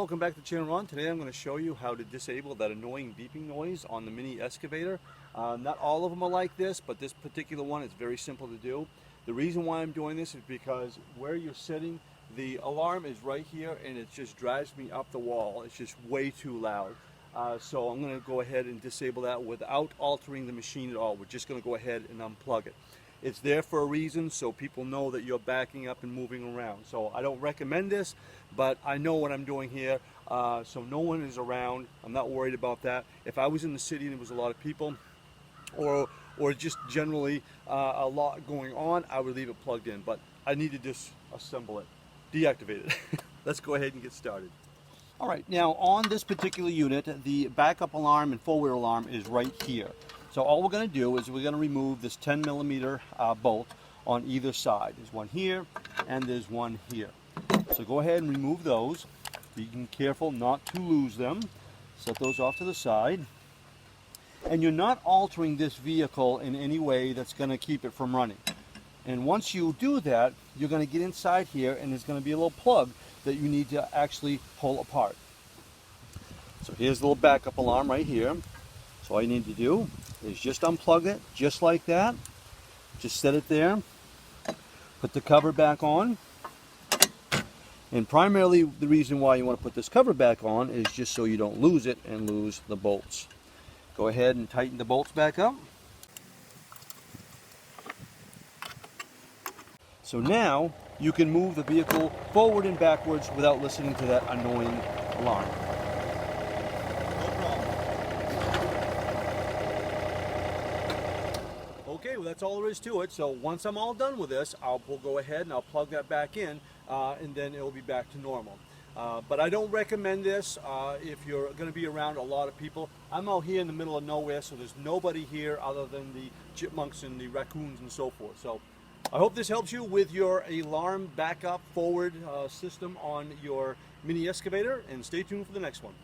welcome back to the channel, Ron. Today I'm going to show you how to disable that annoying beeping noise on the mini excavator. Not all of them are like this, but this particular one is very simple to do. The reason why I'm doing this is because where you're sitting, the alarm is right here and it just drives me up the wall. It's just way too loud. So I'm going to go ahead and disable that without altering the machine at all. We're just going to go ahead and unplug it. It's there for a reason, so people know that you're backing up and moving around. So I don't recommend this, but I know what I'm doing here. So no one is around. I'm not worried about that. If I was in the city and there was a lot of people, or just generally a lot going on, I would leave it plugged in. But I need to disassemble it, deactivate it. Let's go ahead and get started. All right, now on this particular unit, the backup alarm and forward alarm is right here. So all we're going to do is we're going to remove this 10mm bolt on either side. There's one here and there's one here. So go ahead and remove those. Be careful not to lose them. Set those off to the side. And you're not altering this vehicle in any way that's going to keep it from running. And once you do that, you're going to get inside here and there's going to be a little plug that you need to actually pull apart. So here's the little backup alarm right here. So all you need to do is just unplug it, just like that. Just set it there. Put the cover back on. And primarily the reason why you want to put this cover back on is just so you don't lose it and lose the bolts. Go ahead and tighten the bolts back up. So now you can move the vehicle forward and backwards without listening to that annoying alarm. Okay, well that's all there is to it. So once I'm all done with this, we'll go ahead and I'll plug that back in and then it'll be back to normal. But I don't recommend this if you're going to be around a lot of people. I'm out here in the middle of nowhere, so there's nobody here other than the chipmunks and the raccoons and so forth. So I hope this helps you with your alarm backup forward system on your mini excavator, and stay tuned for the next one.